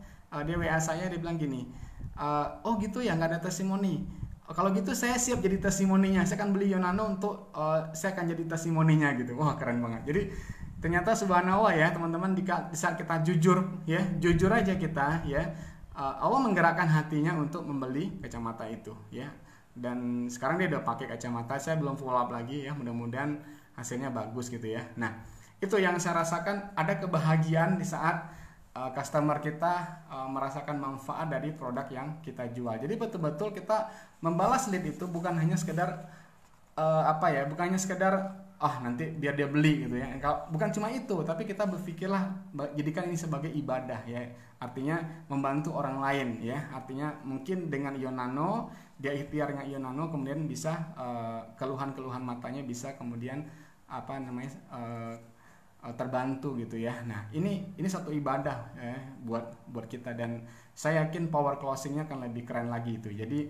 dia WA saya, dia bilang gini, oh gitu ya, nggak ada testimoni. Kalau gitu saya siap jadi testimoninya, saya akan beli Ionano untuk saya akan jadi testimoninya gitu. Wah keren banget. Jadi ternyata subhanallah ya teman-teman, di saat kita jujur ya, jujur aja kita ya, Allah menggerakkan hatinya untuk membeli kacamata itu ya. Dan sekarang dia udah pakai kacamata, saya belum follow up lagi ya, mudah-mudahan hasilnya bagus gitu ya. Nah, itu yang saya rasakan, ada kebahagiaan di saat customer kita merasakan manfaat dari produk yang kita jual. Jadi betul-betul kita membalas lead itu bukan hanya sekedar bukan hanya sekedar nanti biar dia beli gitu ya. Bukan cuma itu, tapi kita berpikirlah jadikan ini sebagai ibadah ya. Artinya membantu orang lain ya. Artinya mungkin dengan Ionano, dia ikhtiar dengan Ionano, kemudian bisa keluhan-keluhan matanya bisa kemudian terbantu gitu ya. Nah, ini satu ibadah buat kita, dan saya yakin power closingnya akan lebih keren lagi itu. Jadi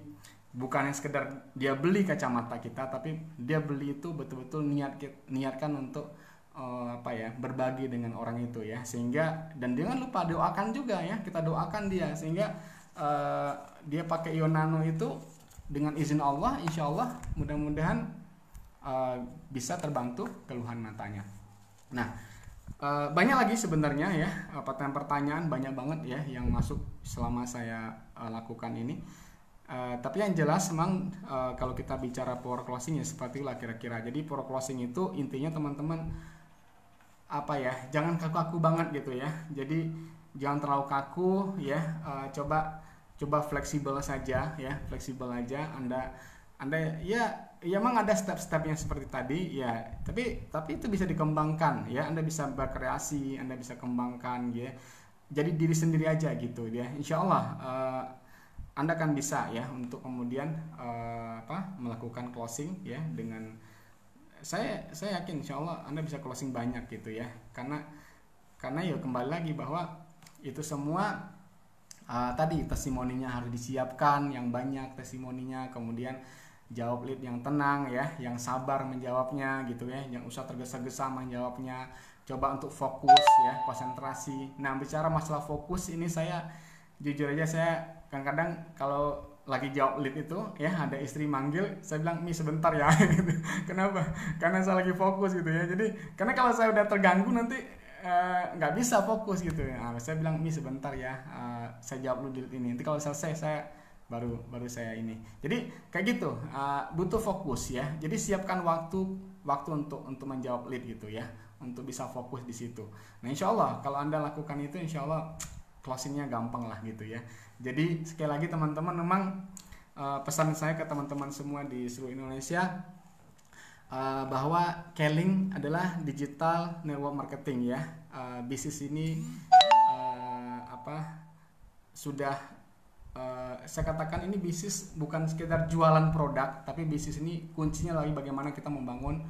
bukan yang sekedar dia beli kacamata kita, tapi dia beli itu betul-betul niatkan untuk berbagi dengan orang itu ya, sehingga, dan jangan lupa doakan juga ya, kita doakan dia sehingga dia pakai Ionano itu dengan izin Allah, insya Allah mudah-mudahan bisa terbantu keluhan matanya. Nah, banyak lagi sebenarnya ya pertanyaan banyak banget ya yang masuk selama saya lakukan ini. Tapi yang jelas memang kalau kita bicara power closing ya seperti itulah kira-kira. Jadi power closing itu intinya teman-teman jangan kaku-kaku banget gitu ya. Jadi jangan terlalu kaku ya. Coba fleksibel saja ya, fleksibel aja. Anda ya memang ada step-step yang seperti tadi ya, tapi itu bisa dikembangkan ya. Anda bisa berkreasi, Anda bisa kembangkan ya. Jadi diri sendiri aja gitu ya. Insya Allah Anda kan bisa ya untuk kemudian melakukan closing ya, dengan saya yakin insya Allah Anda bisa closing banyak gitu ya, karena ya kembali lagi bahwa itu semua tadi testimoninya harus disiapkan yang banyak testimoninya, kemudian jawab lead yang tenang ya, yang sabar menjawabnya gitu ya, yang usah tergesa-gesa menjawabnya, coba untuk fokus ya, konsentrasi. Nah, bicara masalah fokus ini, saya jujur aja, saya kadang-kadang kalau lagi jawab lead itu ya, ada istri manggil, saya bilang Mi sebentar ya. Kenapa? Karena saya lagi fokus gitu ya. Jadi karena kalau saya udah terganggu nanti nggak bisa fokus gitu ya. Nah, saya bilang Mi sebentar ya, saya jawab dulu lead ini. Nanti kalau selesai saya baru saya ini. Jadi kayak gitu, butuh fokus ya. Jadi siapkan waktu untuk menjawab lead gitu ya. untuk bisa fokus di situ. Nah, insya Allah kalau Anda lakukan itu, insya Allah closingnya gampang lah gitu ya. Jadi sekali lagi teman-teman, memang pesan saya ke teman-teman semua di seluruh Indonesia, bahwa Keling adalah digital network marketing ya. Bisnis ini sudah saya katakan ini bisnis bukan sekedar jualan produk, tapi bisnis ini kuncinya lagi bagaimana kita membangun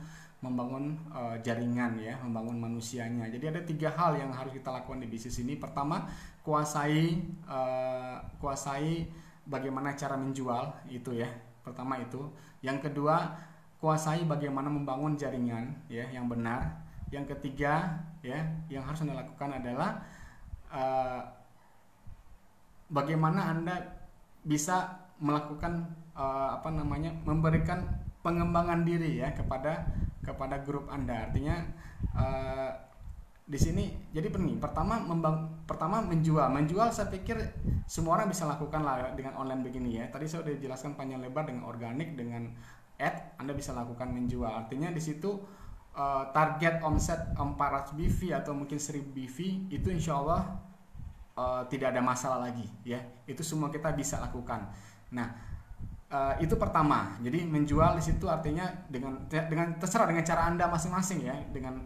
jaringan ya, membangun manusianya. Jadi ada 3 hal yang harus kita lakukan di bisnis ini. Pertama, kuasai bagaimana cara menjual itu ya. Pertama itu. Yang kedua, kuasai bagaimana membangun jaringan ya yang benar. Yang ketiga ya, yang harus Anda lakukan adalah bagaimana Anda bisa melakukan memberikan pengembangan diri ya kepada grup Anda. Artinya di sini jadi penting. Pertama menjual saya pikir semua orang bisa lakukan lah dengan online begini ya. Tadi saya sudah jelaskan panjang lebar dengan organik, dengan ad Anda bisa lakukan menjual. Artinya di situ target omset 400 BV atau mungkin 1000 BV itu insya Allah tidak ada masalah lagi ya. Itu semua kita bisa lakukan. Nah, itu pertama. Jadi menjual di situ artinya dengan terserah dengan cara Anda masing-masing ya. Dengan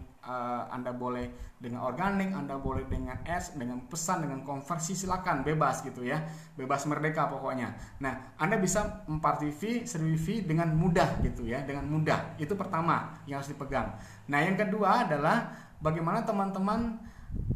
Anda boleh dengan organik, Anda boleh dengan ads, dengan pesan, dengan konversi, silakan, bebas gitu ya. Bebas merdeka pokoknya. Nah, Anda bisa 4 TV, 1000 TV dengan mudah gitu ya, dengan mudah. Itu pertama yang harus dipegang. Nah, yang kedua adalah bagaimana teman-teman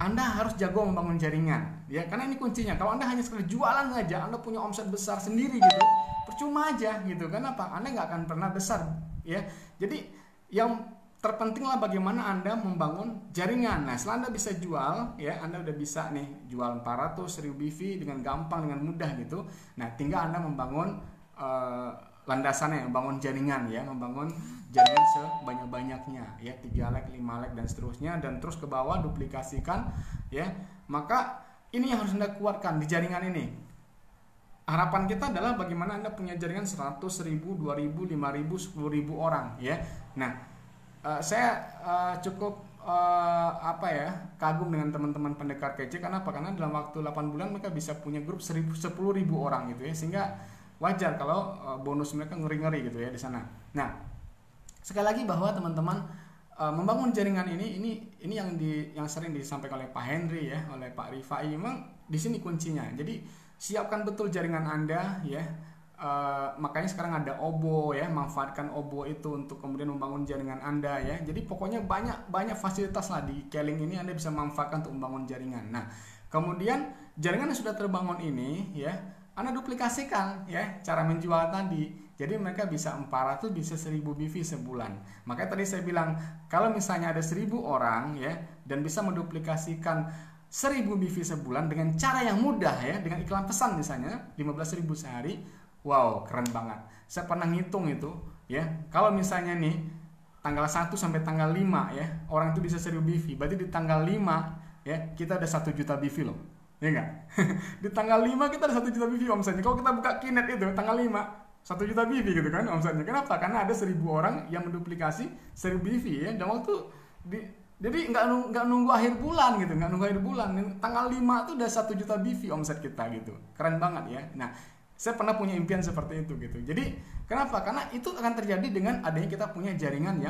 Anda harus jago membangun jaringan ya, karena ini kuncinya. Kalau Anda hanya sekedar jualan saja, Anda punya omset besar sendiri gitu, percuma aja gitu. Kenapa? Anda nggak akan pernah besar ya. Jadi yang terpentinglah bagaimana Anda membangun jaringan. Nah, setelah Anda bisa jual ya, Anda udah bisa nih jual 400, 1000 BV dengan gampang, dengan mudah gitu. Nah, tinggal Anda membangun landasannya, membangun jaringan ya, membangun jaringan sebanyak-banyaknya ya, 3 like, 5 like dan seterusnya, dan terus ke bawah duplikasikan ya. Maka ini yang harus Anda kuatkan di jaringan ini. Harapan kita adalah bagaimana Anda punya jaringan 100, 1000, 2000, 5000, 10.000 orang ya. Nah, saya cukup kagum dengan teman-teman pendekar kece. Kenapa? Karena dalam waktu 8 bulan mereka bisa punya grup 10.000 orang gitu ya, sehingga wajar kalau bonus mereka ngeri-ngeri gitu ya di sana. Nah, sekali lagi bahwa teman-teman membangun jaringan ini yang sering disampaikan oleh Pak Henry ya, oleh Pak Rifai. Memang di sini kuncinya. Jadi siapkan betul jaringan Anda ya. Makanya sekarang ada OBO ya, manfaatkan OBO itu untuk kemudian membangun jaringan Anda ya. Jadi pokoknya banyak fasilitas lah di Keling ini Anda bisa manfaatkan untuk membangun jaringan. Nah, kemudian jaringan yang sudah terbangun ini ya, Anda duplikasikan ya cara menjual tadi. Jadi mereka bisa 400, bisa 1000 BV sebulan. Makanya tadi saya bilang kalau misalnya ada 1000 orang ya dan bisa menduplikasikan 1000 BV sebulan dengan cara yang mudah ya, dengan iklan pesan misalnya 15.000 sehari. Wow, keren banget. Saya pernah ngitung itu ya. Kalau misalnya nih tanggal 1 sampai tanggal 5 ya, orang itu bisa 1000 BV. Berarti di tanggal 5 ya, kita ada 1 juta BV loh. Ya enggak? Di tanggal 5 kita ada 1 juta BV omsetnya. Kalau kita buka Kinet itu tanggal 5 1 juta BV gitu kan omsetnya. Kenapa? Karena ada 1000 orang yang menduplikasi 1000 BV ya. Dan waktu jadi nggak nunggu akhir bulan gitu, nggak nunggu akhir bulan. Tanggal 5 tuh udah 1 juta BV omset kita gitu. Keren banget ya. Nah, saya pernah punya impian seperti itu gitu. Jadi kenapa? Karena itu akan terjadi dengan adanya kita punya jaringan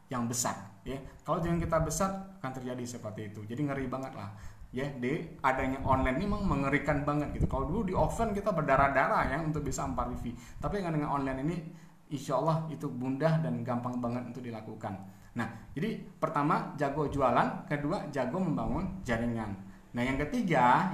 yang besar ya. Kalau jaringan kita besar akan terjadi seperti itu. Jadi ngeri banget lah ya. Adanya online ini memang mengerikan banget gitu. Kalau dulu di offline kita berdarah-darah ya untuk bisa 4 BV. Tapi dengan online ini insya Allah itu mudah dan gampang banget untuk dilakukan. Nah, jadi pertama jago jualan, kedua jago membangun jaringan. Nah, yang ketiga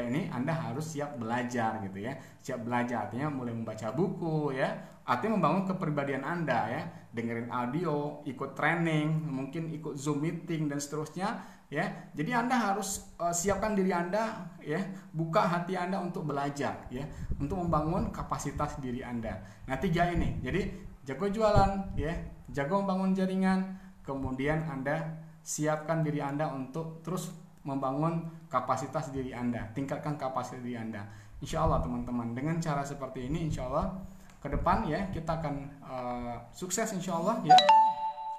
ini Anda harus siap belajar gitu ya. Siap belajar artinya mulai membaca buku ya. Artinya membangun kepribadian Anda ya. Dengerin audio, ikut training, mungkin ikut Zoom meeting dan seterusnya ya. Jadi Anda harus siapkan diri Anda ya. Buka hati Anda untuk belajar ya. Untuk membangun kapasitas diri Anda. Nah, 3 ini. Jadi jago jualan ya, jago membangun jaringan, kemudian Anda siapkan diri Anda untuk terus membangun kapasitas diri Anda, tingkatkan kapasitas diri Anda. Insya Allah teman-teman, dengan cara seperti ini insya Allah ke depan ya kita akan sukses insya Allah ya.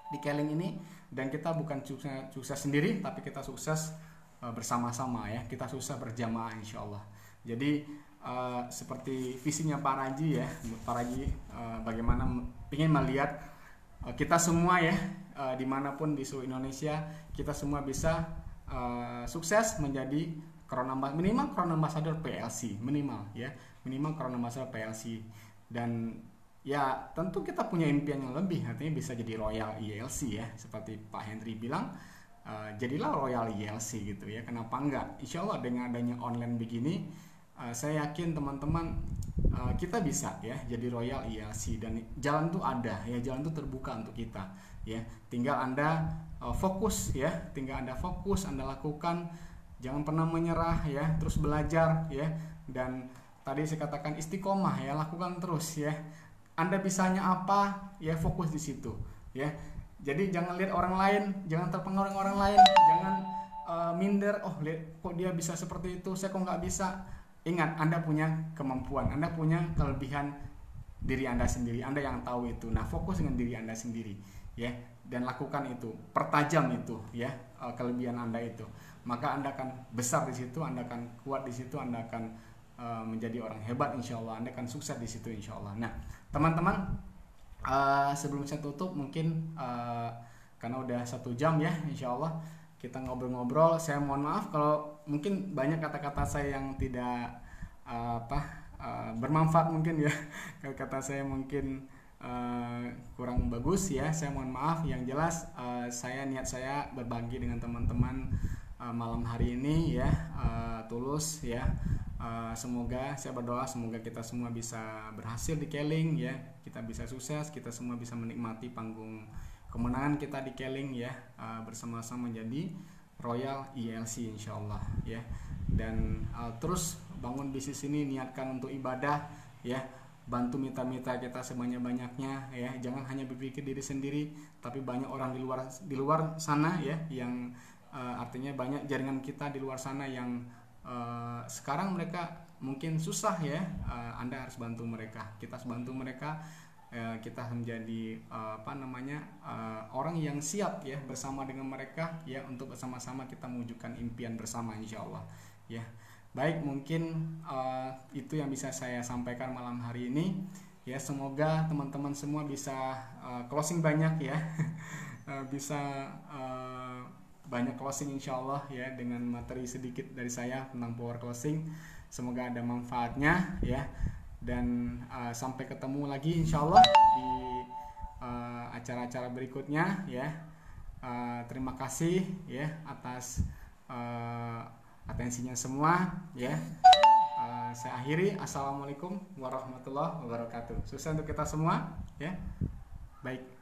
di Keling ini, dan kita bukan sukses sendiri tapi kita sukses bersama-sama ya, kita sukses berjamaah insya Allah. Jadi seperti visinya Pak Raji ya, Pak Raji bagaimana ingin melihat kita semua ya, dimanapun di seluruh Indonesia kita semua bisa sukses menjadi minimal Corona Ambassador PLC, minimal Corona Ambassador PLC. Dan ya tentu kita punya impian yang lebih, artinya bisa jadi Royal ILC ya, seperti Pak Henry bilang, jadilah Royal ILC gitu ya, kenapa enggak. Insya Allah dengan adanya online begini, saya yakin teman-teman kita bisa ya jadi Royal ILC, dan jalan tuh ada ya, jalan tuh terbuka untuk kita ya, tinggal Anda fokus ya, Anda lakukan, jangan pernah menyerah ya, terus belajar ya, dan tadi saya katakan istiqomah ya, lakukan terus ya. Anda bisanya apa ya, fokus di situ ya. Jadi jangan lihat orang lain, jangan terpengaruh orang lain, jangan minder, lihat kok dia bisa seperti itu, saya kok nggak bisa. Ingat, Anda punya kemampuan, Anda punya kelebihan diri Anda sendiri, Anda yang tahu itu. Nah, fokus dengan diri Anda sendiri ya, dan lakukan itu, pertajam itu ya, kelebihan Anda itu. Maka Anda akan besar di situ, Anda akan kuat di situ, Anda akan menjadi orang hebat insya Allah, Anda akan sukses di situ insya Allah. Nah teman-teman, sebelum saya tutup mungkin karena udah 1 jam ya, insya Allah kita ngobrol-ngobrol. Saya mohon maaf kalau mungkin banyak kata-kata saya yang tidak bermanfaat mungkin ya, kata saya mungkin kurang bagus ya, saya mohon maaf. Yang jelas niat saya berbagi dengan teman-teman malam hari ini ya, tulus ya. Semoga saya berdoa semoga kita semua bisa berhasil di Keling ya, kita bisa sukses, kita semua bisa menikmati panggung kemenangan kita di Keling ya, bersama-sama menjadi Royal ILC insyaallah ya. Dan terus bangun bisnis ini, niatkan untuk ibadah ya, bantu mitra-mitra kita sebanyak-banyaknya ya, jangan hanya berpikir diri sendiri, tapi banyak orang di luar sana ya, yang artinya banyak jaringan kita di luar sana yang sekarang mereka mungkin susah ya, Anda harus bantu mereka, kita harus bantu mereka, kita menjadi orang yang siap ya bersama dengan mereka ya, untuk bersama-sama kita mewujudkan impian bersama insyaallah ya. Baik, mungkin itu yang bisa saya sampaikan malam hari ini ya. Semoga teman-teman semua bisa closing banyak ya bisa banyak closing insyaallah ya, dengan materi sedikit dari saya tentang power closing. Semoga ada manfaatnya ya, dan sampai ketemu lagi insyaallah di acara-acara berikutnya ya. Terima kasih ya atas atensinya semua ya. Saya akhiri, assalamualaikum warahmatullahi wabarakatuh. Sukses untuk kita semua ya. Baik.